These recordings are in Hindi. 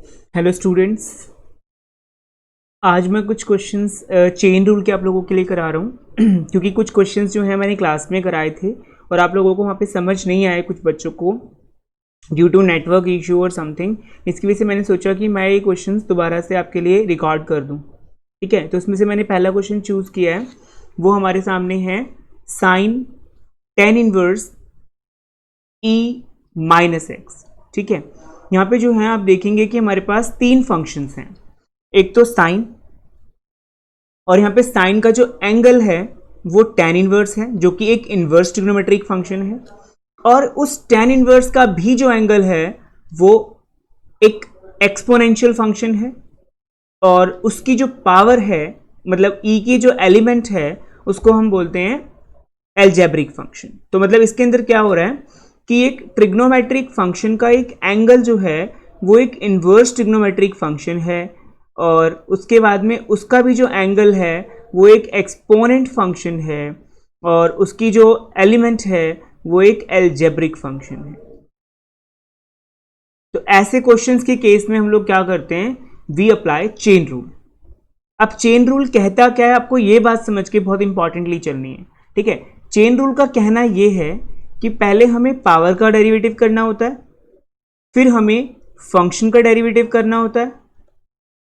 हेलो स्टूडेंट्स, आज मैं कुछ क्वेश्चंस चेन रूल के आप लोगों के लिए करा रहा हूँ क्योंकि कुछ क्वेश्चंस जो हैं मैंने क्लास में कराए थे और आप लोगों को वहाँ पे समझ नहीं आए कुछ बच्चों को ड्यू टू नेटवर्क इशू और समथिंग। इसकी वजह से मैंने सोचा कि मैं ये क्वेश्चंस दोबारा से आपके लिए रिकॉर्ड कर दूँ। ठीक है, तो उसमें से मैंने पहला क्वेश्चन चूज़ किया है, वो हमारे सामने है sine ten inverse e minus x. ठीक है, यहाँ पे जो है आप देखेंगे कि हमारे पास तीन फंक्शंस हैं। एक तो साइन, और यहाँ पे साइन का जो एंगल है वो टेन इनवर्स है जो कि एक इनवर्स ट्रिग्नोमेट्रिक फंक्शन है, और उस टेन इनवर्स का भी जो एंगल है वो एक एक्सपोनेंशियल फंक्शन है, और उसकी जो पावर है मतलब ई की जो एलिमेंट है उसको हम बोलते हैं एल्जेब्रिक फंक्शन। तो मतलब इसके अंदर क्या हो रहा है कि एक ट्रिग्नोमेट्रिक फंक्शन का एक एंगल जो है वो एक इनवर्स ट्रिग्नोमेट्रिक फंक्शन है, और उसके बाद में उसका भी जो एंगल है वो एक एक्सपोनेंट फंक्शन है, और उसकी जो एलिमेंट है वो एक एल्जेब्रिक फंक्शन है। तो ऐसे क्वेश्चंस के केस में हम लोग क्या करते हैं, वी अप्लाई चेन रूल। अब चेन रूल कहता क्या है, आपको ये बात समझ के बहुत इंपॉर्टेंटली चलनी है। ठीक है, चेन रूल का कहना यह है कि पहले हमें पावर का डेरिवेटिव करना होता है, फिर हमें फंक्शन का डेरिवेटिव करना होता है,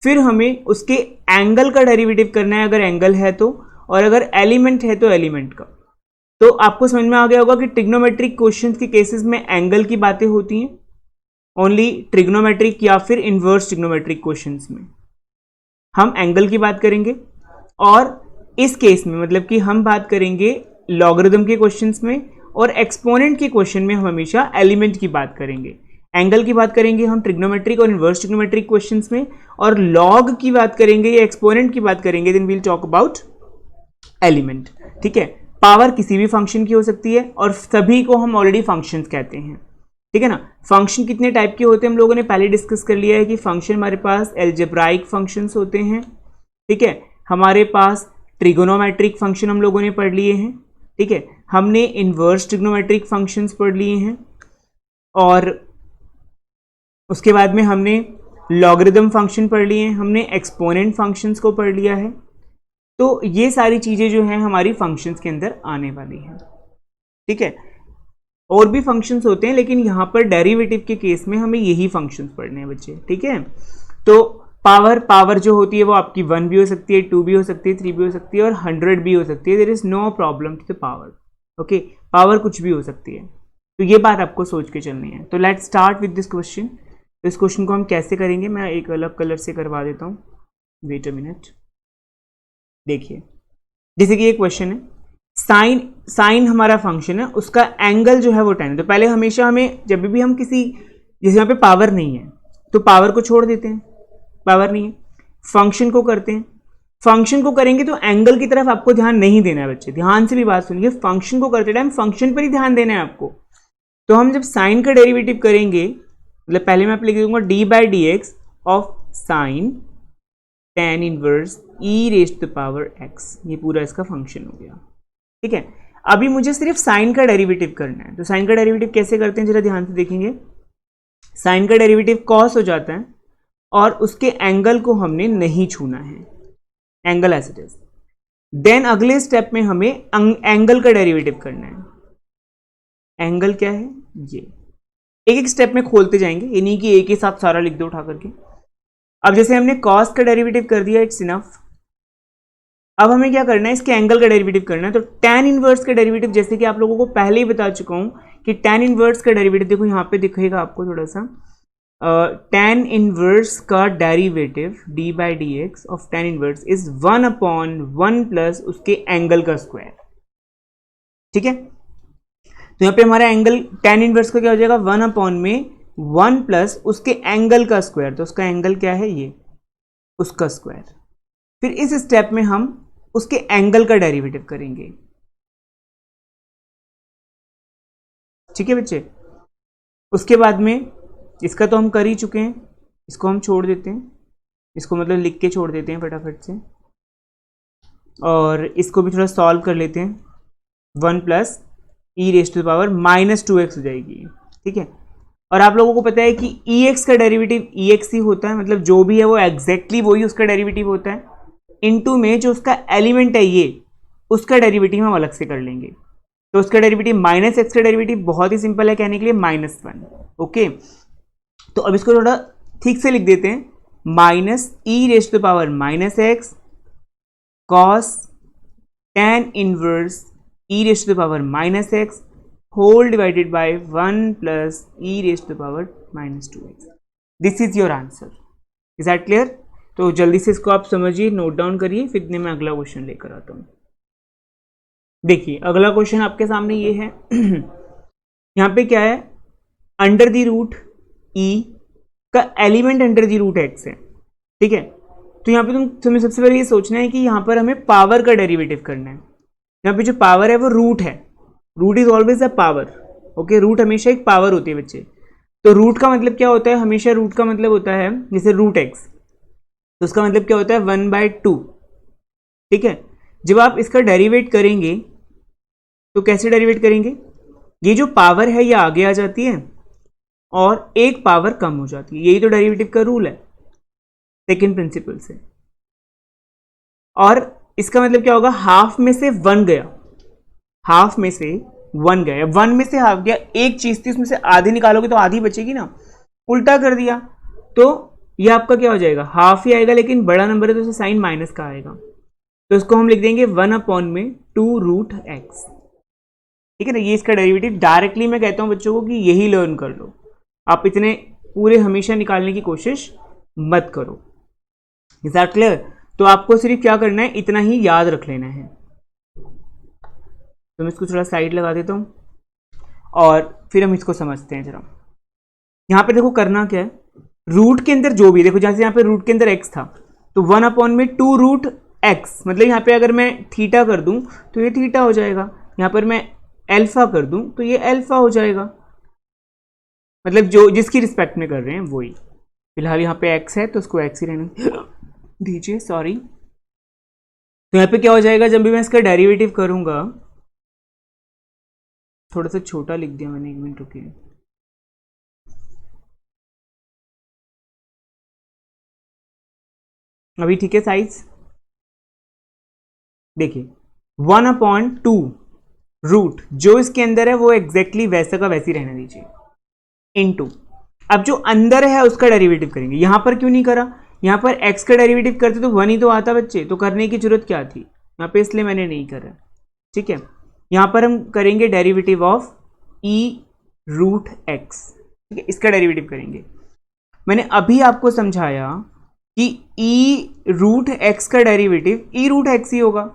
फिर हमें उसके एंगल का डेरिवेटिव करना है अगर एंगल है तो, और अगर एलिमेंट है तो एलिमेंट का। तो आपको समझ में आ गया होगा कि ट्रिग्नोमेट्रिक क्वेश्चंस के केसेस में एंगल की बातें होती हैं ओनली ट्रिग्नोमेट्रिक या फिर इनवर्स ट्रिग्नोमेट्रिक क्वेश्चंस में हम एंगल की बात करेंगे, और इस केस में मतलब कि हम बात करेंगे लॉगरिथम के क्वेश्चंस में, और एक्सपोनेंट के क्वेश्चन में हम हमेशा एलिमेंट की बात करेंगे। एंगल की बात करेंगे हम ट्रिग्नोमेट्रिक और इनवर्स ट्रिग्नोमेट्रिक क्वेश्चंस में, और लॉग की बात करेंगे या एक्सपोनेंट की बात करेंगे then we'll talk about element. ठीक है, पावर किसी भी फंक्शन की हो सकती है और सभी को हम ऑलरेडी फंक्शंस कहते हैं। ठीक है ना, फंक्शन कितने टाइप के होते हैं हम लोगों ने पहले डिस्कस कर लिया है कि फंक्शन हमारे पास एल्जेब्राइक फंक्शंस होते हैं। ठीक है, हमारे पास ट्रिगोनोमेट्रिक फंक्शन हम लोगों ने पढ़ लिए हैं। ठीक है, हमने इनवर्स ट्रिग्नोमेट्रिक फंक्शंस पढ़ लिए हैं, और उसके बाद में हमने लॉगरिथम फंक्शन पढ़ लिए हैं, हमने एक्सपोनेंट फंक्शंस को पढ़ लिया है। तो ये सारी चीजें जो हैं हमारी फंक्शंस के अंदर आने वाली हैं। ठीक है, और भी फंक्शंस होते हैं लेकिन यहां पर डेरिवेटिव के केस में हमें यही फंक्शंस पढ़ने हैं बच्चे। ठीक है, तो पावर जो होती है वो आपकी 1 भी हो सकती है, 2 भी हो सकती है, 3 भी हो सकती है, और 100 भी हो सकती है। There is no problem to the power. Okay, power कुछ भी हो सकती है, तो ये बात आपको सोच के चलनी है। तो let's start with this question. तो इस क्वेश्चन को हम कैसे करेंगे, मैं एक अलग कलर से करवा देता हूँ, वेट अ मिनट। देखिए, जैसे कि ये क्वेश्चन है, साइन हमारा फंक्शन है, उसका एंगल जो है वो 10 है। तो पहले हमेशा हमें जब भी हम किसी, जैसे यहाँ पे पावर नहीं है तो पावर को छोड़ देते हैं, पावर नहीं है, फंक्शन को करते हैं। फंक्शन को करेंगे तो एंगल की तरफ आपको ध्यान नहीं देना है बच्चे, ध्यान से भी बात सुनिए। फंक्शन को करते टाइम फंक्शन पर ही ध्यान देना है आपको। तो हम जब साइन का डेरिवेटिव करेंगे, मतलब पहले मैं लिख दूंगा d by d x of sine ten inverse e raise to the power x, ये पूरा इसका फंक्शन हो गया। ठीक है, अभी मुझे सिर्फ साइन का डेरिवेटिव करना है। तो साइन का डेरिवेटिव कैसे करते हैं जरा ध्यान से देखेंगे। साइन का डेरिवेटिव कॉस हो जाता है, और उसके एंगल को हमने नहीं छूना है, angle as it is. Then अगले स्टेप में हमें एंगल का डेरिवेटिव करना है। एंगल क्या है, ये एक एक स्टेप में खोलते जाएंगे, ये नहीं कि एक ही साथ सारा लिख दो उठा करके। अब जैसे हमने कॉस का डेरिवेटिव कर दिया, इट्स इनफ। अब हमें क्या करना है, इसके एंगल का डेरिवेटिव करना है। तो tan इनवर्स का डेरिवेटिव, जैसे कि आप लोगों को पहले ही बता चुका हूं कि tan इनवर्स का डेरिवेटिव देखो यहां पे दिखेगा आपको थोड़ा सा, tan इनवर्स का derivative d by d x of tan inverse is 1/1 plus उसके एंगल का स्क्वायर। ठीक है, तो यहां पे हमारा एंगल tan इनवर्स का क्या हो जाएगा, 1/1 प्लस उसके एंगल का स्क्वायर। तो उसका एंगल क्या है, ये उसका स्क्वायर। फिर इस स्टेप में हम उसके एंगल का डेरिवेटिव करेंगे। ठीक है बच्चे, उसके बाद में इसका तो हम कर ही चुके हैं, इसको हम छोड़ देते हैं, इसको मतलब लिख के छोड़ देते हैं फटाफट से, और इसको भी थोड़ा सॉल्व कर लेते हैं। 1 plus e raise to the power -2x हो जाएगी। ठीक है, और आप लोगों को पता है कि EX का डेरिवेटिव EX ही होता है, मतलब जो भी है वो एग्जैक्टली वही उसका डेरिवेटिव होता है। इनटू में जो उसका एलिमेंट है ये, उसका डेरिवेटिव हम अलग से कर लेंगे। तो उसका डेरिवेटिव माइनस एक्स का डेरिवेटिव बहुत ही सिंपल है कहने के लिए, -1। ओके, तो अब इसको थोड़ा ठीक से लिख देते हैं, -e⁻⁻x cos tan इनवर्स e⁻⁻x whole divided by 1 plus e⁻⁻2x। This is your answer. Is that clear? तो जल्दी से इसको आप समझिए, नोट डाउन करिए, फिर मैं अगला क्वेश्चन लेकर आता हूं। देखिए अगला क्वेश्चन आपके सामने ये है यहां पे क्या है, अंडर द रूट e का element under the root x है, ठीक है। तो यहाँ पे तुम्हें सबसे पहले ये सोचना है कि यहाँ पर हमें पावर का डेरिवेटिव करना है। यहाँ पे जो पावर है वो रूट है, root is always a power. Okay, root हमेशा एक पावर होती है बच्चे। तो रूट का मतलब क्या होता है, हमेशा रूट का मतलब होता है जैसे रूट एक्स, तो उसका मतलब क्या होता है 1/2, ठीक है। जब आप इसका डेरिवेट करेंगे तो कैसे डेरिवेट करेंगे, ये जो पावर है ये आगे आ जाती है और एक पावर कम हो जाती है, यही तो डेरिवेटिव का रूल है सेकेंड प्रिंसिपल से। और इसका मतलब क्या होगा, हाफ में से 1 गया, हाफ में से 1 गया, 1 में से हाफ गया, एक चीज थी उसमें से आधी निकालोगे तो आधी बचेगी ना, उल्टा कर दिया तो ये आपका क्या हो जाएगा, हाफ ही आएगा, लेकिन बड़ा नंबर है तो उसे साइन माइनस का आएगा। तो इसको हम लिख देंगे 1/2√x, ठीक है ना। ये इसका डेरिवेटिव डायरेक्टली मैं कहता हूं बच्चों को कि यही लर्न कर लो, आप इतने पूरे हमेशा निकालने की कोशिश मत करो। Is that clear? तो आपको सिर्फ क्या करना है, इतना ही याद रख लेना है। तो मैं इसको थोड़ा साइड लगा देता हूं और फिर हम इसको समझते हैं जरा। यहां पे देखो करना क्या है, रूट के अंदर जो भी, देखो जैसे यहां पे रूट के अंदर x था तो 1/2√x, मतलब यहां पे अगर मैं थीटा कर दूं तो ये थीटा हो जाएगा, यहां पर मैं अल्फा कर दूं तो ये अल्फा हो जाएगा, मतलब जो जिसकी रिस्पेक्ट में कर रहे हैं वही। फिलहाल यहाँ पे x है तो उसको x ही रहने दीजिए, सॉरी। तो यहाँ पे क्या हो जाएगा, जब भी मैं इसका डेरिवेटिव करूंगा, थोड़ा सा छोटा लिख दिया मैंने, 1 मिनट रुकिए। अभी ठीक है साइज? देखिए 1/2 जो इसके अंदर है वो एग्जैक्टली वैसा का वैसी रहने दीजिए, इनटू अब जो अंदर है उसका डेरिवेटिव करेंगे। यहां पर क्यों नहीं करा, यहां पर x का डेरिवेटिव करते तो 1 ही तो आता बच्चे, तो करने की जरूरत क्या थी यहां पे, इसलिए मैंने नहीं करा, ठीक है। यहां पर हम करेंगे डेरिवेटिव ऑफ e√x, ठीक है, इसका डेरिवेटिव करेंगे। मैंने अभी आपको समझाया कि e√x का डेरिवेटिव e√x ही होगा,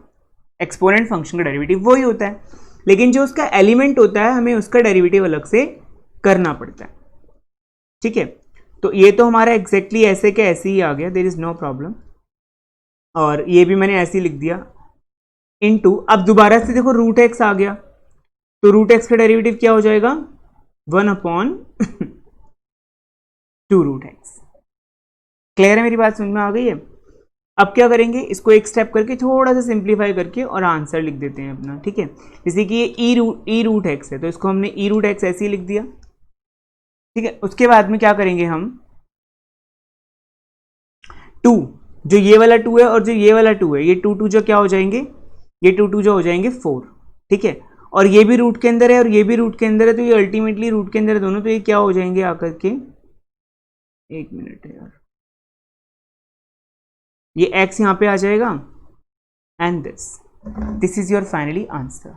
एक्सपोनेंट फंक्शन का डेरिवेटिव वही होता है, लेकिन जो उसका एलिमेंट होता है हमें उसका डेरिवेटिव अलग से करना पड़ता है, ठीक है। तो ये तो हमारा एग्जैक्टली ऐसे के ऐसे ही आ गया, देयर इज नो प्रॉब्लम, और ये भी मैंने ऐसे ही लिख दिया इनटू, अब दोबारा से देखो रूट एक्स आ गया, तो रूट एक्स का डेरिवेटिव क्या हो जाएगा 1/2√x। क्लियर है मेरी बात, समझ में आ गई है? अब क्या करेंगे, इसको एक स्टेप करके थोड़ा सा सिंप्लीफाई करके और आंसर लिख देते हैं अपना, ठीक है। जैसे कि ये e√x है तो इसको हमने e√x ऐसे ही लिख दिया, ठीक है। उसके बाद में क्या करेंगे हम, 2 जो ये वाला 2 है और जो ये वाला 2 है, ये 2 जो क्या हो जाएंगे, ये 2 जो हो जाएंगे 4, ठीक है। और ये भी रूट के अंदर है और ये भी रूट के अंदर है, तो ये अल्टीमेटली रूट के अंदर है दोनों, तो ये क्या हो जाएंगे आकर के, 1 मिनट है यार, ये x यहां पे आ जाएगा and this is your finally answer,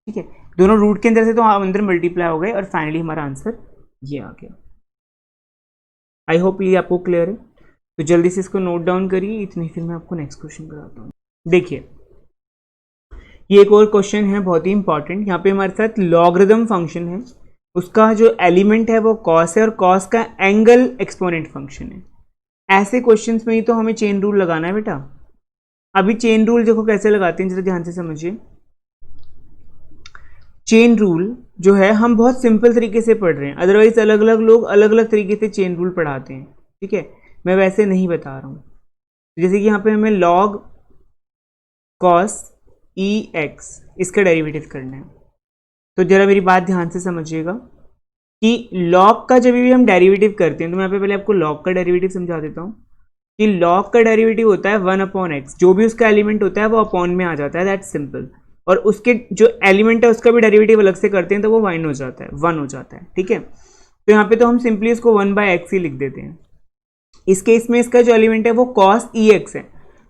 ठीक है। दोनों रूट के अंदर से तो अंदर मल्टीप्लाई हो गए और फाइनली हमारा आंसर ये आ गया। आई होप ये आपको क्लियर है, तो जल्दी से इसको नोट डाउन करिए, इतनी फिर मैं आपको नेक्स्ट क्वेश्चन कराता हूँ। देखिए ये एक और क्वेश्चन है बहुत ही इंपॉर्टेंट, यहाँ पे हमारे साथ लॉगरिथम फंक्शन है, उसका जो एलिमेंट है वो कॉस है और कॉस का एंगल एक्सपोनेंट फंक्शन है। ऐसे क्वेश्चंस में ही तो हमें चेन रूल लगाना है बेटा। अभी चेन रूल देखो कैसे लगाते हैं, जरा ध्यान से समझिए। चेन रूल जो है हम बहुत सिंपल तरीके से पढ़ रहे हैं, अदरवाइज अलग अलग लोग अलग अलग तरीके से चेन रूल पढ़ाते हैं, ठीक है। मैं वैसे नहीं बता रहा हूँ, जैसे कि यहाँ पे हमें log cos ex इसका डेरिवेटिव करना है, तो जरा मेरी बात ध्यान से समझिएगा। कि log का जब भी हम डेरिवेटिव करते हैं, तो मैं यहाँ पे पहले आपको log का डेरिवेटिव समझा देता हूँ कि log का डेरिवेटिव होता है 1/x, जो भी उसका एलिमेंट होता है वो अपॉन में आ जाता है, दैट्स सिंपल। और उसके जो एलिमेंट है उसका भी डेरिवेटिव अलग से करते हैं तो वो 1 हो जाता है, 1 हो जाता है, ठीक है। तो यहाँ पे तो हम सिंपली इसको 1/x ही लिख देते हैं। इस केस में इसका जो एलिमेंट है वो cos ex है,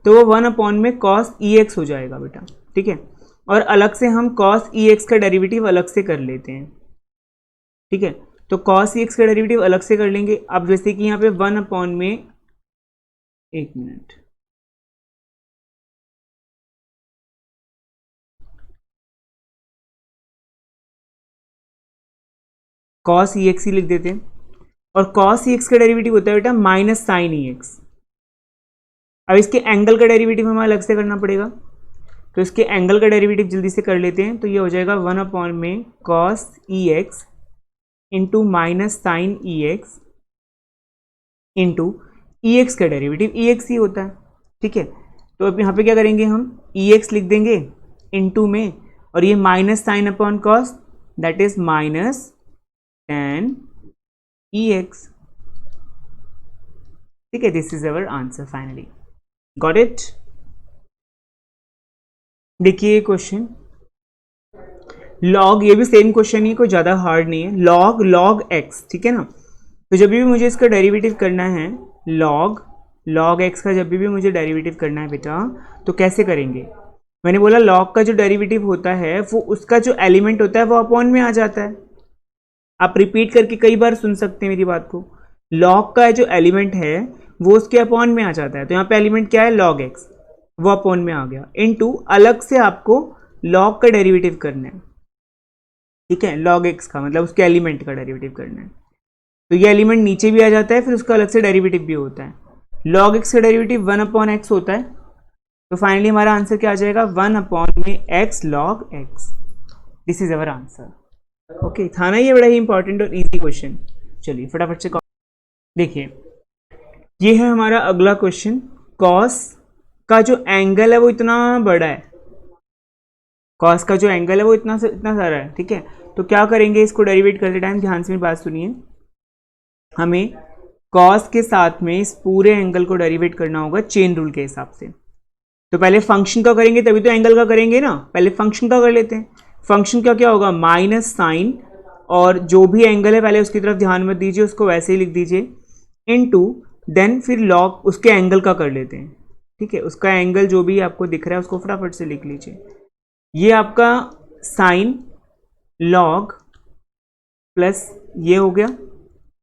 तो वो 1 में cos ex हो जाएगा बेटा, ठीक है। और अलग से हम cos ex का डेरिवेटिव अलग से कर लेते हैं, ठीक है। तो cos ex का डेरिवेटिव अलग से कर लेंगे। अब जैसे कि यहाँ पे 1 में, एक मिनट, cos ex ही लिख देते हैं। और cos ex का डेरिवेटिव होता है बेटा माइनस साइन ex। अब इसके एंगल का डेरिवेटिव हमें अलग से करना पड़ेगा, तो इसके एंगल का डेरिवेटिव जल्दी से कर लेते हैं। तो ये हो जाएगा 1 में cos ex into minus sine ex into ex का डेरिवेटिव ex ही होता है, ठीक है। तो अब यहाँ पे क्या करेंगे, हम ex लिख देंगे इंटू में, और ये minus sine upon cos, that is minus tan ex, ठीक है। This is our answer finally, got it. देखिए क्वेश्चन लॉग, ये भी सेम क्वेश्चन ही, कोई ज़्यादा हार्ड नहीं है। लॉग x, ठीक है ना। तो जब भी मुझे इसका डेरिवेटिव करना है, लॉग x का जब भी मुझे डेरिवेटिव करना है बेटा, तो कैसे करेंगे। मैंने बोला लॉग का जो डेरिवेटिव होता है वो उसका जो एलिमेंट होता है वो अपॉन में आ जाता है। आप रिपीट करके कई बार सुन सकते हैं मेरी बात को। लॉग का जो एलिमेंट है वो उसके अपॉन में आ जाता है, तो यहाँ पे एलिमेंट क्या है लॉग x, वो अपॉन में आ गया, इनटू अलग से आपको लॉग का डेरिवेटिव करना है, ठीक है। लॉग x का मतलब उसके एलिमेंट का डेरिवेटिव करना है, तो ये एलिमेंट नीचे भी आ जाता है, फिर उसका अलग से डेरिवेटिव भी होता है। लॉग x का डेरिवेटिव 1/x होता है, तो फाइनली हमारा आंसर क्या आ जाएगा 1 में x log x। This is our answer. Okay, था ना ये बड़ा ही इंपॉर्टेंट और इजी क्वेश्चन। चलिए फटाफट से देखिए, ये है हमारा अगला क्वेश्चन। कॉस का जो एंगल है वो इतना बड़ा है, कॉस का जो एंगल है वो इतना सारा है, ठीक है। तो क्या करेंगे, इसको डेरिवेट करते टाइम ध्यान से मेरी बात सुनिए, हमें कॉस के साथ में इस पूरे एंगल को डेरिवेट करना होगा चेन रूल के हिसाब से। तो पहले फंक्शन का करेंगे तभी तो एंगल का करेंगे ना, पहले फंक्शन का कर लेते हैं। फंक्शन का क्या होगा माइनस साइन, और जो भी एंगल है पहले उसकी तरफ ध्यान मत दीजिए, उसको वैसे ही लिख दीजिए, इनटू देन फिर लॉग उसके एंगल का कर लेते हैं, ठीक है। उसका एंगल जो भी आपको दिख रहा है उसको फटाफट से लिख लीजिए। ये आपका साइन लॉग प्लस ये हो गया,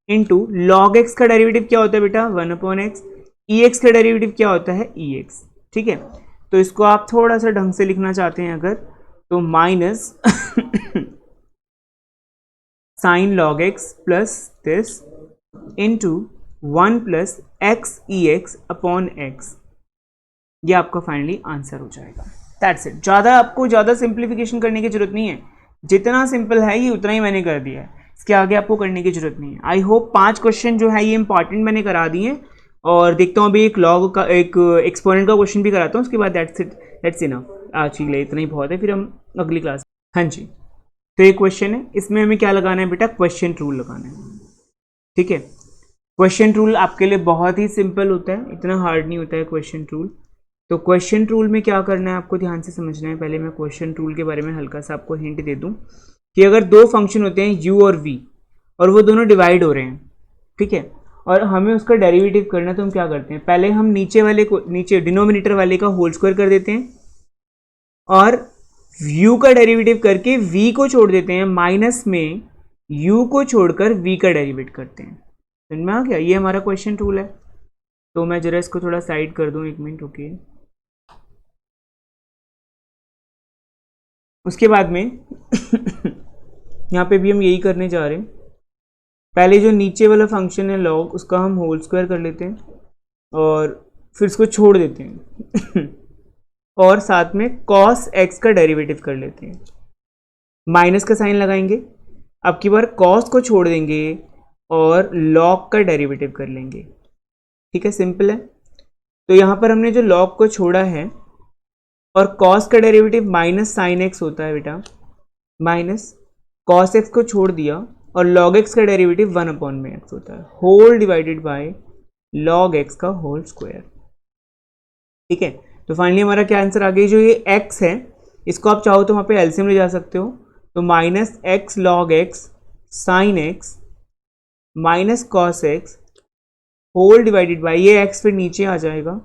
इनटू लॉग एक्स का डेरिवेटिव क्या होता है बेटा 1/x, ई एक्स का डेरिवेटिव क्या होता है ई एक्स, ठीक है। तो इसको आप थोड़ा सा ढंग से लिखना चाहते हैं अगर, तो minus sign log x plus this into 1 plus x E x upon x, ये आपका फाइनली आंसर हो जाएगा। That's it. आपको ज़्यादा सिंप्लीफिकेशन करने की जरूरत नहीं है, जितना सिंपल है ये उतना ही मैंने कर दिया है, इसके आगे आपको करने की जरूरत नहीं है। आई होप 5 क्वेश्चन जो है ये इंपॉर्टेंट मैंने करा दिए हैं, और देखता हूँ अभी एक लॉग का, एक एक्सपोनेंट का क्वेश्चन भी कराता हूँ, उसके बाद दैट्स इट, दैट्स इनफ आज के लिए, इतना ही बहुत है, फिर हम अगली क्लास। हाँ जी, तो ये क्वेश्चन है, इसमें हमें क्या लगाना है बेटा क्वेश्चन रूल लगाना है, ठीक है। क्वेश्चन रूल आपके लिए बहुत ही सिंपल होता है, इतना हार्ड नहीं होता है क्वेश्चन रूल। तो क्वेश्चन रूल में क्या करना है आपको ध्यान से समझना है। पहले मैं क्वेश्चन रूल के बारे में हल्का सा आपको हिंट दे दूं कि अगर दो फंक्शन होते हैं u और v, और वो दोनों डिवाइड हो रहे हैं, ठीक है, और हमें उसका डेरिवेटिव करना है, तो हम क्या करते हैं, पहले हम नीचे वाले को, नीचे डिनोमिनेटर वाले का होल स्क्वायर कर देते हैं, और u का डेरिवेटिव करके v को छोड़ देते हैं, माइनस में u को छोड़कर v का डेरिवेट करते हैं। समझ में आ गया, ये हमारा क्वेश्चन रूल है। तो मैं जरा इसको थोड़ा साइड कर दूं, एक मिनट, ओके। उसके बाद में यहाँ पे भी हम यही करने जा रहे हैं, पहले जो नीचे वाला फंक्शन है लॉग, उसका हम होल स्क्वायर कर लेते हैं और फिर इसको छोड़ देते हैं और साथ में cos x का डेरिवेटिव कर लेते हैं, माइनस का साइन लगाएंगे, अब की बार cos को छोड़ देंगे और log का डेरिवेटिव कर लेंगे, ठीक है, सिंपल है। तो यहाँ पर हमने जो log को छोड़ा है, और cos का डेरिवेटिव माइनस साइन एक्स होता है बेटा, माइनस cos x को छोड़ दिया और log x का डेरिवेटिव 1/x होता है, whole divided by log x का होल स्क्वायर। ठीक है, तो फाइनली हमारा क्या आंसर आ गया, जो ये x है इसको आप चाहो तो वहाँ पे एलसीएम ले जा सकते हो, तो minus x log x sine x minus cos x whole divided by, ये x फिर नीचे आ जाएगा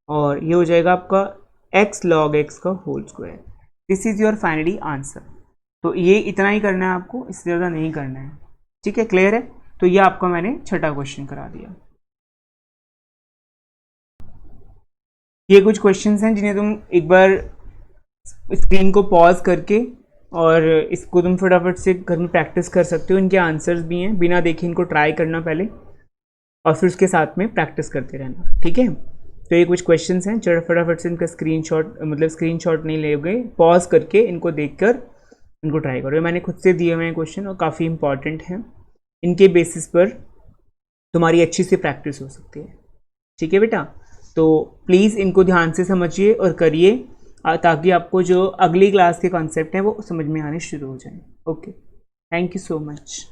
और ये हो जाएगा आपका x log x का whole square. This is your finally answer. तो ये इतना ही करना है आपको, इससे ज़्यादा नहीं करना है। ठीक है, क्लियर है? तो ये आपको मैंने छठा क्वेश्चन करा दिया। ये कुछ क्वेश्चंस हैं जिन्हें तुम एक बार स्क्रीन को पॉज करके और इसको तुम फटाफट से घर में प्रैक्टिस कर सकते हो। इनके आंसर्स भी हैं, बिना देखे इनको ट्राई करना पहले और फिर उसके साथ में प्रैक्टिस करते रहना। ठीक है, तो ये कुछ क्वेश्चंस हैं, चलो फटाफट से इनका स्क्रीनशॉट, मतलब स्क्रीनशॉट नहीं लोगे, पॉज करके इनको देखकर इनको ट्राई करो। मैंने खुद से दिए हुए हैं क्वेश्चन और काफ़ी इंपॉर्टेंट हैं, इनके बेसिस पर तुम्हारी अच्छी से प्रैक्टिस हो सकती है। ठीक है बेटा, तो प्लीज़ इनको ध्यान से समझिए और करिए ताकि आपको जो अगली क्लास के कॉन्सेप्ट हैं वो समझ में आने शुरू हो जाए। Okay, thank you so much.